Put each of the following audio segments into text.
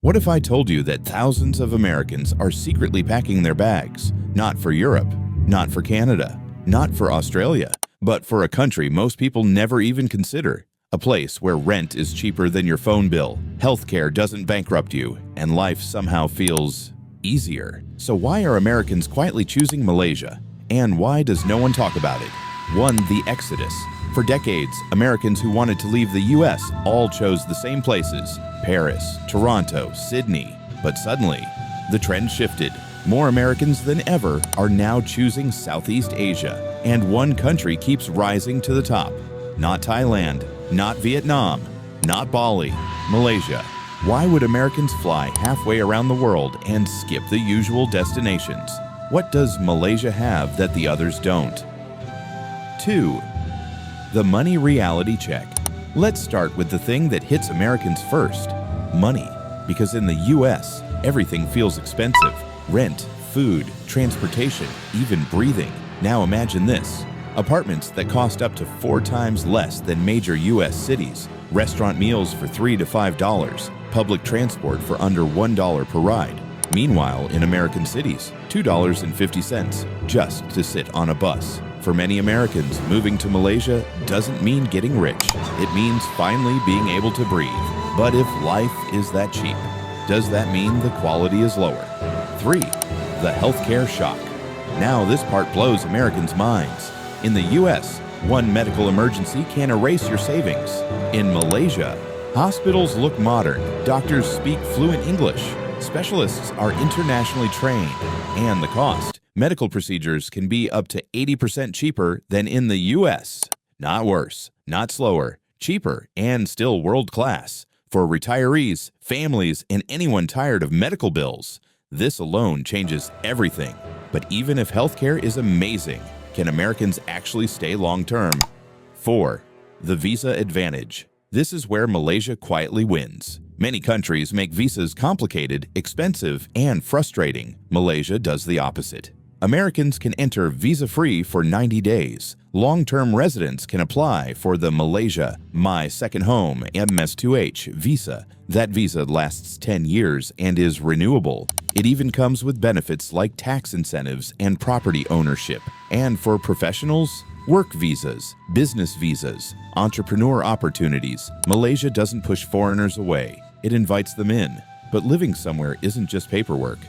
What if I told you that thousands of Americans are secretly packing their bags, not for Europe, not for Canada, not for Australia, but for a country most people never even consider? A place where rent is cheaper than your phone bill, healthcare doesn't bankrupt you, and life somehow feels easier. So why are Americans quietly choosing Malaysia? And why does no one talk about it? 1. The Exodus. For decades, Americans who wanted to leave the US all chose the same places: Paris, Toronto, Sydney. But suddenly, the trend shifted. More Americans than ever are now choosing Southeast Asia, and one country keeps rising to the top. Not Thailand, not Vietnam, not Bali, Malaysia. Why would Americans fly halfway around the world and skip the usual destinations? What does Malaysia have that the others don't? 2. The money reality check. Let's start with the thing that hits Americans first: money. Because in the US, everything feels expensive. Rent, food, transportation, even breathing. Now imagine this: apartments that cost up to 4 times less than major US cities, restaurant meals for $3 to $5, public transport for under $1 per ride. Meanwhile, in American cities, $2.50 just to sit on a bus. For many Americans, moving to Malaysia doesn't mean getting rich. It means finally being able to breathe. But if life is that cheap, does that mean the quality is lower? 3. The healthcare shock. Now this part blows Americans' minds. In the US, one medical emergency can erase your savings. In Malaysia, hospitals look modern, doctors speak fluent English, specialists are internationally trained, and the cost: medical procedures can be up to 80% cheaper than in the US. Not worse, not slower, cheaper, and still world-class. For retirees, families, and anyone tired of medical bills, this alone changes everything. But even if healthcare is amazing, can Americans actually stay long-term? 4. The visa advantage. This is where Malaysia quietly wins. Many countries make visas complicated, expensive, and frustrating. Malaysia does the opposite. Americans can enter visa-free for 90 days. Long-term residents can apply for the Malaysia My Second Home MS2H visa. That visa lasts 10 years and is renewable. It even comes with benefits like tax incentives and property ownership. And for professionals, work visas, business visas, entrepreneur opportunities. Malaysia doesn't push foreigners away. It invites them in. But living somewhere isn't just paperwork.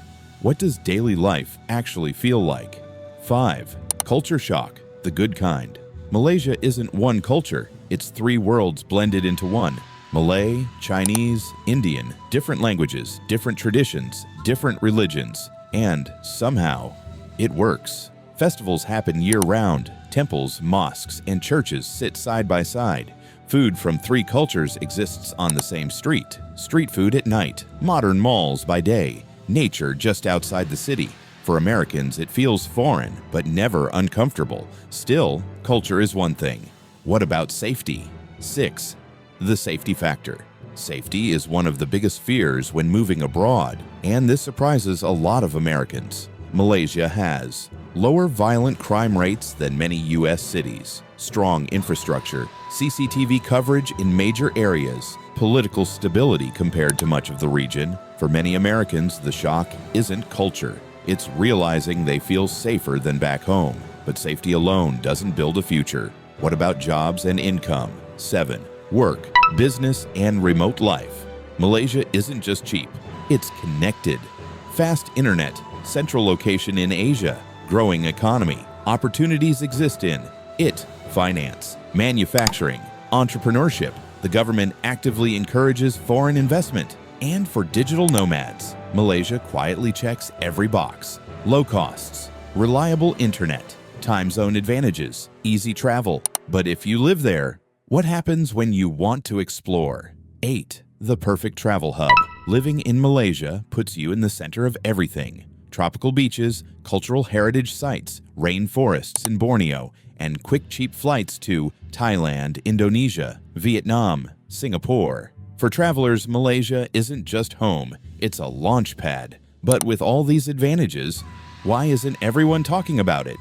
What does daily life actually feel like? 5. Culture shock, the good kind. Malaysia isn't one culture, it's 3 worlds blended into one. Malay, Chinese, Indian, different languages, different traditions, different religions, and somehow, it works. Festivals happen year-round. Temples, mosques, and churches sit side by side. Food from 3 cultures exists on the same street. Street food at night, modern malls by day, nature just outside the city. For Americans, it feels foreign, but never uncomfortable. Still, culture is one thing. What about safety? 6. The safety factor. Safety is one of the biggest fears when moving abroad, and this surprises a lot of Americans. Malaysia has lower violent crime rates than many U.S. cities, strong infrastructure, CCTV coverage in major areas, political stability compared to much of the region. For many Americans, the shock isn't culture. It's realizing they feel safer than back home. But safety alone doesn't build a future. What about jobs and income? 7. Work, business, and remote life. Malaysia isn't just cheap, it's connected. Fast internet, central location in Asia, growing economy. Opportunities exist in it: finance, manufacturing, entrepreneurship. The government actively encourages foreign investment. And for digital nomads, Malaysia quietly checks every box. Low costs, reliable internet, time zone advantages, easy travel. But if you live there, what happens when you want to explore? 8. The perfect travel hub. Living in Malaysia puts you in the center of everything. Tropical beaches, cultural heritage sites, rainforests in Borneo, and quick cheap flights to Thailand, Indonesia, Vietnam, Singapore. For travelers, Malaysia isn't just home, it's a launch pad. But with all these advantages, why isn't everyone talking about it?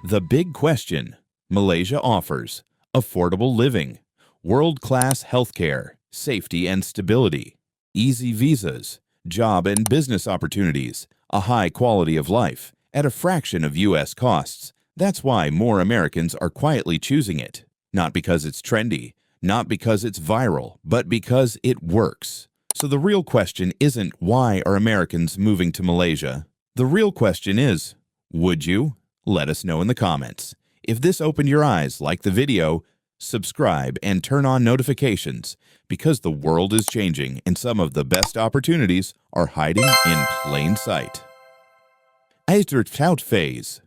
The big question: Malaysia offers affordable living, world-class healthcare, safety and stability, easy visas, job and business opportunities, a high quality of life, at a fraction of U.S. costs. That's why more Americans are quietly choosing it. Not because it's trendy, not because it's viral, but because it works. So the real question isn't why are Americans moving to Malaysia? The real question is, would you? Let us know in the comments. If this opened your eyes, like the video, subscribe and turn on notifications because the world is changing and some of the best opportunities are hiding in plain sight. Uitert phase.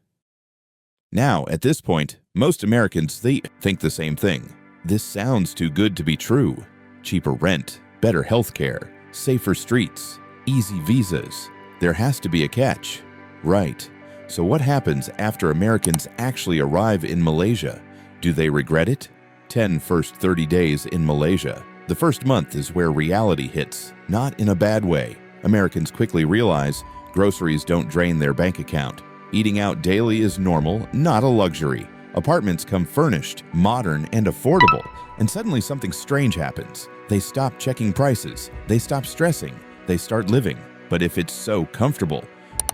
Now, at this point, most Americans think the same thing. This sounds too good to be true. Cheaper rent, better healthcare, safer streets, easy visas. There has to be a catch. Right. So what happens after Americans actually arrive in Malaysia? Do they regret it? 10 first 30 days in Malaysia. The first month is where reality hits, not in a bad way. Americans quickly realize groceries don't drain their bank account. Eating out daily is normal, not a luxury. Apartments come furnished, modern, and affordable. And suddenly something strange happens. They stop checking prices. They stop stressing. They start living. But if it's so comfortable,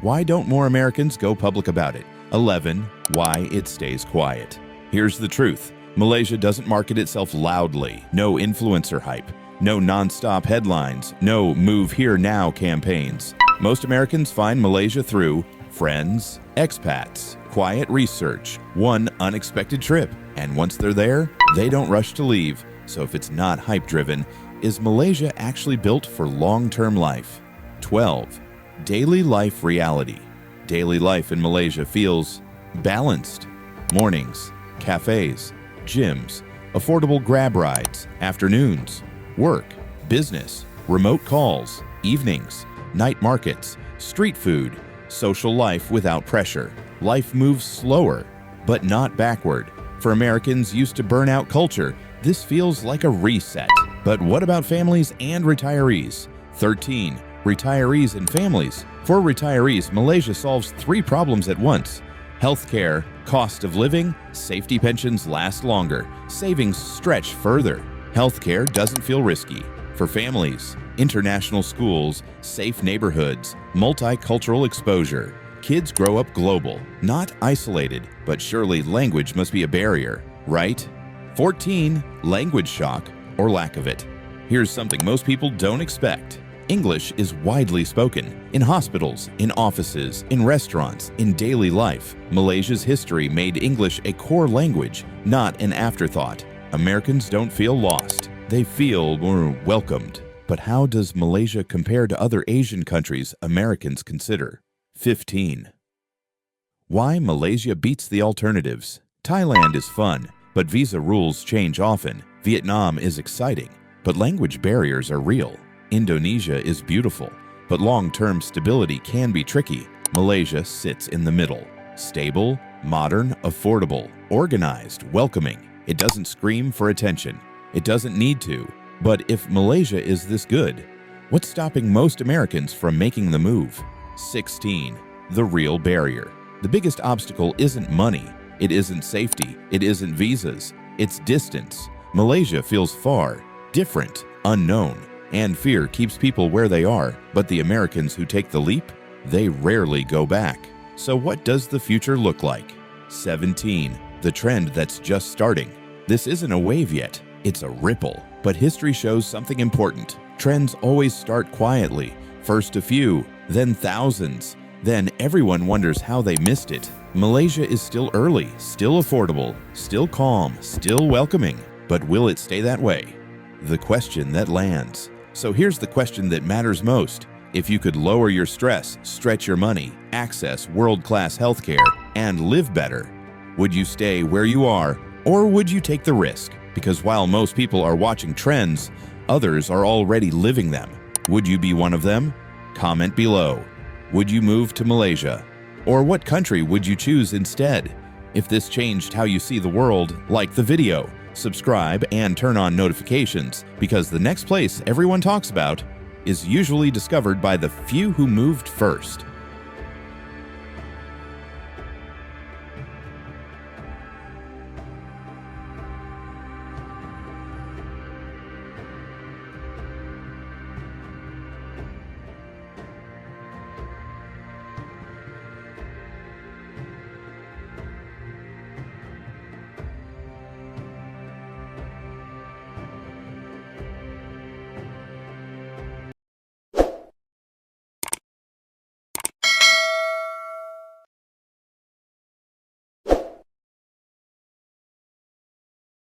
why don't more Americans go public about it? 11. Why it stays quiet. Here's the truth. Malaysia doesn't market itself loudly. No influencer hype. No non-stop headlines. No move here now campaigns. Most Americans find Malaysia through friends, expats, quiet research, one unexpected trip. And once they're there, they don't rush to leave. So if it's not hype-driven, is Malaysia actually built for long-term life? 12. Daily life reality. Daily life in Malaysia feels balanced. Mornings, cafes, gyms, affordable grab rides, afternoons, work, business, remote calls, evenings, night markets, street food, social life without pressure. Life moves slower, but not backward. For Americans used to burnout culture, this feels like a reset. But what about families and retirees? 13. Retirees and families. For retirees, Malaysia solves 3 problems at once. Healthcare, cost of living, safety pensions last longer, savings stretch further. Healthcare doesn't feel risky. For families, international schools, safe neighborhoods, multicultural exposure. Kids grow up global, not isolated, but surely language must be a barrier, right? 14. Language shock or lack of it. Here's something most people don't expect. English is widely spoken in hospitals, in offices, in restaurants, in daily life. Malaysia's history made English a core language, not an afterthought. Americans don't feel lost. They feel welcomed. But how does Malaysia compare to other Asian countries Americans consider? 15. Why Malaysia beats the alternatives. Thailand is fun, but visa rules change often. Vietnam is exciting, but language barriers are real. Indonesia is beautiful, but long-term stability can be tricky. Malaysia sits in the middle. Stable, modern, affordable, organized, welcoming. It doesn't scream for attention. It doesn't need to. But if Malaysia is this good, what's stopping most Americans from making the move? 16. The real barrier. The biggest obstacle isn't money. It isn't safety. It isn't visas. It's distance. Malaysia feels far, different, unknown. And fear keeps people where they are, but the Americans who take the leap, they rarely go back. So what does the future look like? 17. The trend that's just starting. This isn't a wave yet, it's a ripple. But history shows something important. Trends always start quietly. First a few, then thousands. Then everyone wonders how they missed it. Malaysia is still early, still affordable, still calm, still welcoming. But will it stay that way? The question that lands. So here's the question that matters most. If you could lower your stress, stretch your money, access world-class healthcare, and live better, would you stay where you are, or would you take the risk? Because while most people are watching trends, others are already living them. Would you be one of them? Comment below. Would you move to Malaysia? Or what country would you choose instead? If this changed how you see the world, like the video, subscribe, and turn on notifications, because the next place everyone talks about is usually discovered by the few who moved first.